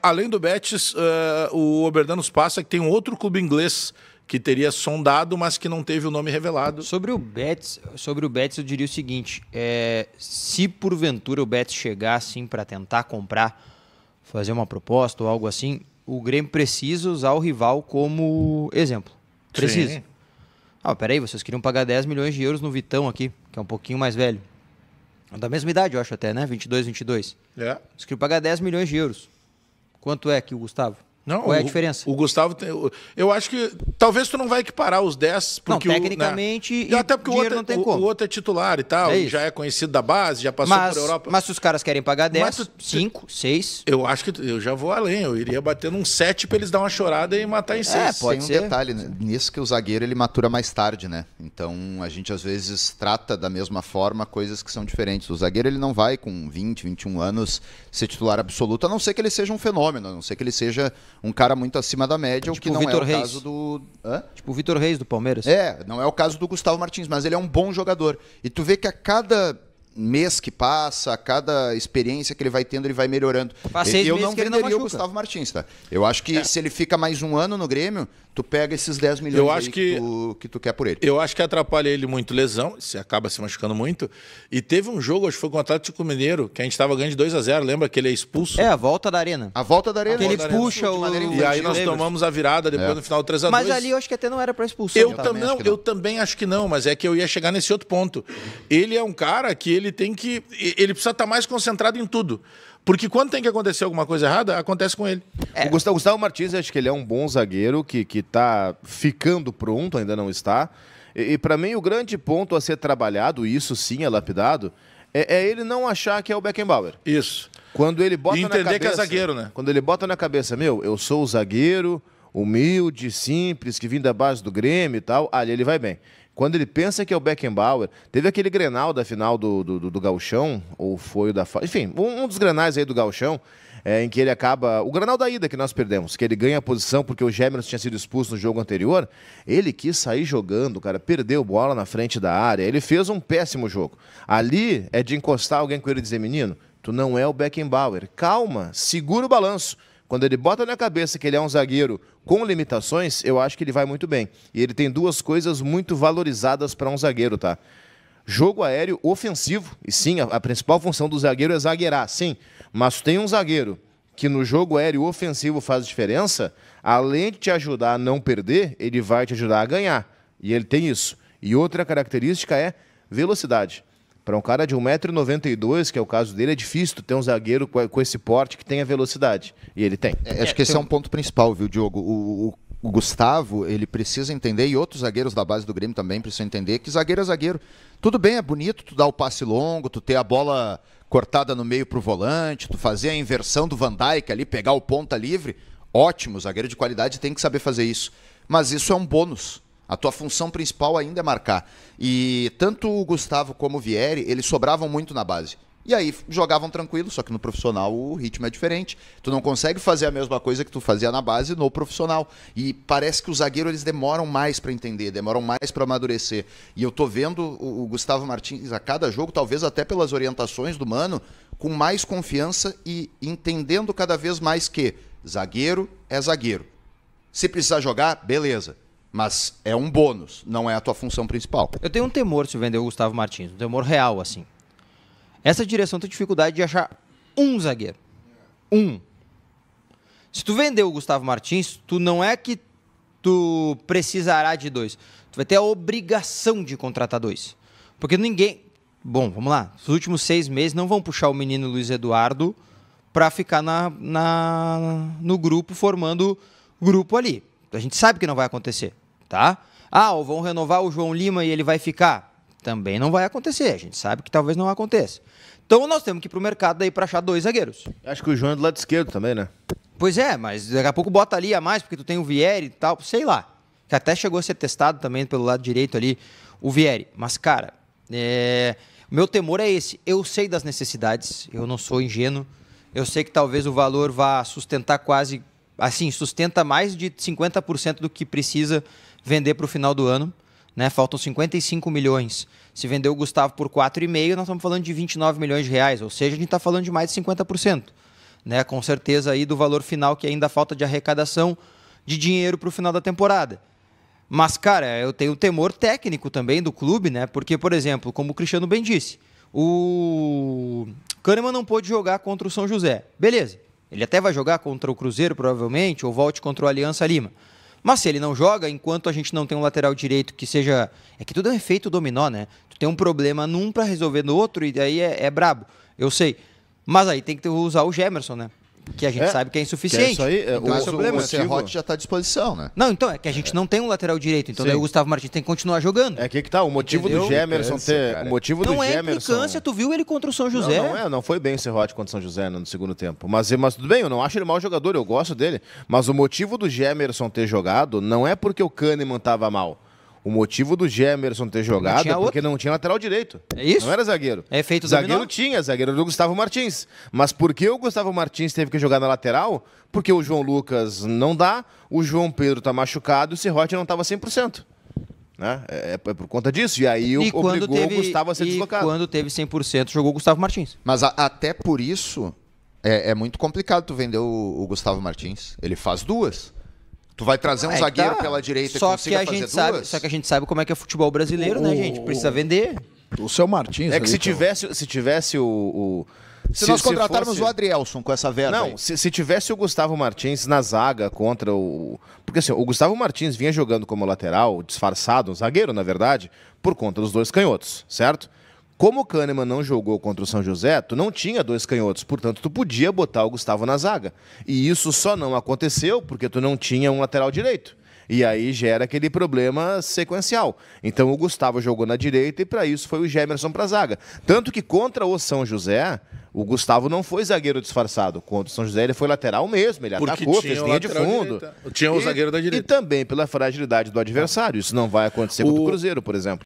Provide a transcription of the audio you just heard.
Além do Betis, o Oberdan nos passa que tem um outro clube inglês que teria sondado, mas que não teve o nome revelado. Sobre o Betis eu diria o seguinte, se porventura o Betis chegar assim para tentar comprar, fazer uma proposta ou algo assim, o Grêmio precisa usar o rival como exemplo. Precisa. Sim. Peraí, vocês queriam pagar 10 milhões de euros no Vitão aqui, que é um pouquinho mais velho. Da mesma idade, eu acho até, né? 22. É. Vocês queriam pagar 10 milhões de euros. Quanto é aqui o Gustavo? Não, qual é a diferença? O Gustavo tem, eu acho que talvez tu não vai equiparar os 10 porque não, tecnicamente né? Até porque o dinheiro não tem como. O outro é titular e tal, já é conhecido da base, já passou por Europa. Mas se os caras querem pagar 10, 5, 6... Eu acho que eu já vou além, eu iria bater num 7 para eles dar uma chorada e matar em 6. Pode ser. Tem um detalhe nisso, que o zagueiro ele matura mais tarde, né? Então a gente às vezes trata da mesma forma coisas que são diferentes. O zagueiro ele não vai com 20, 21 anos ser titular absoluto, a não ser que ele seja um fenômeno, a não ser que ele seja um cara muito acima da média, tipo o que não é o caso do... Tipo o Vitor Reis do Palmeiras. Não é o caso do Gustavo Martins, mas ele é um bom jogador. E tu vê que a cada mês que passa, a cada experiência que ele vai tendo, ele vai melhorando. Eu não venderia o Gustavo Martins, tá? Eu acho que se ele fica mais um ano no Grêmio, tu pega esses 10 milhões que tu quer por ele. Eu acho que atrapalha ele muito lesão, você acaba se machucando muito. E teve um jogo, acho que foi com o Atlético Mineiro, que a gente estava ganhando de 2-0, lembra que ele é expulso? A volta da Arena. A volta da Arena. Que ele puxa o... E aí nós tomamos a virada depois no final 3-2. Mas ali eu acho que até não era para expulsão. Eu também acho que não, mas é que eu ia chegar nesse outro ponto. Ele é um cara que ele tem que... Ele precisa estar mais concentrado em tudo. Porque quando tem que acontecer alguma coisa errada, acontece com ele. O Gustavo Martins, acho que ele é um bom zagueiro que está ficando pronto, ainda não está. E para mim, o grande ponto a ser trabalhado, e isso sim é lapidado, é ele não achar que é o Beckenbauer. Isso. Quando ele bota na cabeça, que é zagueiro, né? Quando ele bota na cabeça, eu sou o zagueiro, humilde, simples, que vim da base do Grêmio e tal, ali ele vai bem. Quando ele pensa que é o Beckenbauer, teve aquele Grenal da final do Gauchão, ou foi o da... Enfim, um dos Grenais aí do Gauchão, em que ele acaba... O Grenal da ida que nós perdemos, que ele ganha a posição porque o Gemerson tinha sido expulso no jogo anterior, ele quis sair jogando, cara, perdeu bola na frente da área, ele fez um péssimo jogo. Ali é de encostar alguém com ele e dizer, menino, tu não é o Beckenbauer, calma, segura o balanço. Quando ele bota na cabeça que ele é um zagueiro com limitações, eu acho que ele vai muito bem. E ele tem duas coisas muito valorizadas para um zagueiro, tá? Jogo aéreo ofensivo. E sim, a principal função do zagueiro é zagueirar, sim. Mas tem um zagueiro que no jogo aéreo ofensivo faz diferença, além de te ajudar a não perder, ele vai te ajudar a ganhar. E ele tem isso. E outra característica é velocidade. Para um cara de 1,92 m, que é o caso dele, é difícil ter um zagueiro com esse porte que tenha velocidade. E ele tem. Acho que esse é um ponto principal, viu, Diogo? O Gustavo, ele precisa entender, e outros zagueiros da base do Grêmio também precisam entender, que zagueiro é zagueiro. Tudo bem, é bonito tu dar o passe longo, tu ter a bola cortada no meio pro volante, tu fazer a inversão do Van Dijk ali, pegar o ponta livre. Ótimo, zagueiro de qualidade tem que saber fazer isso. Mas isso é um bônus. A tua função principal ainda é marcar. E tanto o Gustavo como o Vieri, eles sobravam muito na base. E aí jogavam tranquilo, só que no profissional o ritmo é diferente. Tu não consegue fazer a mesma coisa que tu fazia na base no profissional. E parece que os zagueiros eles demoram mais para entender, demoram mais para amadurecer. E eu tô vendo o Gustavo Martins a cada jogo, talvez até pelas orientações do Mano, com mais confiança e entendendo cada vez mais que zagueiro é zagueiro. Se precisar jogar, beleza. Mas é um bônus, não é a tua função principal. Eu tenho um temor se vender o Gustavo Martins, um temor real, assim. Essa direção tem dificuldade de achar um zagueiro. Um. Se tu vender o Gustavo Martins, tu não é que tu precisará de 2. Tu vai ter a obrigação de contratar 2. Porque ninguém... Bom, vamos lá. Os últimos 6 meses não vão puxar o menino Luiz Eduardo para ficar no grupo, formando grupo ali. A gente sabe que não vai acontecer. Tá? Ou vão renovar o João Lima e ele vai ficar? Também não vai acontecer. A gente sabe que talvez não aconteça. Então nós temos que ir pro mercado daí para achar 2 zagueiros. Acho que o João é do lado esquerdo também, né? Pois é, mas daqui a pouco bota ali a mais, porque tu tem o Vieri e tal, sei lá. Que até chegou a ser testado também pelo lado direito ali, o Vieri. Mas, cara, meu temor é esse. Eu sei das necessidades, eu não sou ingênuo. Eu sei que talvez o valor vá sustentar quase... Assim, sustenta mais de 50% do que precisa vender para o final do ano. Né? Faltam 55 milhões. Se vender o Gustavo por 4,5, nós estamos falando de 29 milhões de reais. Ou seja, a gente está falando de mais de 50%. né? Com certeza aí do valor final que ainda falta de arrecadação de dinheiro para o final da temporada. Mas, cara, eu tenho temor técnico também do clube, né? Porque, por exemplo, como o Cristiano bem disse, o Kahneman não pôde jogar contra o São José. Beleza, ele até vai jogar contra o Cruzeiro, provavelmente, ou volte contra o Aliança Lima. Mas se ele não joga, enquanto a gente não tem um lateral direito que seja... É que tudo é um efeito dominó, né? Tu tem um problema num para resolver no outro, e daí é brabo. Eu sei. Mas aí tem que usar o Gemerson, né? Que a gente sabe que é insuficiente. Isso aí, Então, o problema, o Serrote já está à disposição, né? Não, então, é que a gente não tem um lateral direito, então daí o Gustavo Martins tem que continuar jogando. É que tá, o motivo do Gemerson ter... O motivo não do é Gemerson... implicância, tu viu ele contra o São José? Não foi bem o Serrote contra o São José no segundo tempo. Mas tudo bem, eu não acho ele mau jogador, eu gosto dele. Mas o motivo do Gemerson ter jogado não é porque o Kahneman estava mal. O motivo do Gemerson ter jogado é porque não tinha lateral direito. É isso? Não era zagueiro. É efeito zagueiro dominó? tinha, zagueiro do Gustavo Martins. Mas por que o Gustavo Martins teve que jogar na lateral? Porque o João Lucas não dá, o João Pedro tá machucado e o Serrote não estava 100%. Né? É por conta disso. E aí obrigou o Gustavo a ser deslocado. E quando teve 100%, jogou o Gustavo Martins. Mas até por isso, é muito complicado tu vender o Gustavo Martins. Ele faz duas. Tu vai trazer um zagueiro pela direita só e consiga que a fazer gente sabe, duas? Só que a gente sabe como é que é futebol brasileiro, né, gente? Precisa vender. O seu Martins... É que se tivesse o... Se nós contratarmos o Adrielson com essa verba... Não, se tivesse o Gustavo Martins na zaga contra o... Porque assim, o Gustavo Martins vinha jogando como lateral, disfarçado, um zagueiro, na verdade, por conta dos dois canhotos, certo? Como o Kahneman não jogou contra o São José, tu não tinha dois canhotos, portanto, tu podia botar o Gustavo na zaga. E isso só não aconteceu porque tu não tinha um lateral direito. E aí gera aquele problema sequencial. Então o Gustavo jogou na direita e para isso foi o Gemerson para a zaga. Tanto que contra o São José, o Gustavo não foi zagueiro disfarçado. Contra o São José ele foi lateral mesmo, ele atacou, fez linha de fundo. Tinha o zagueiro da direita. E também pela fragilidade do adversário. Isso não vai acontecer contra o Cruzeiro, por exemplo.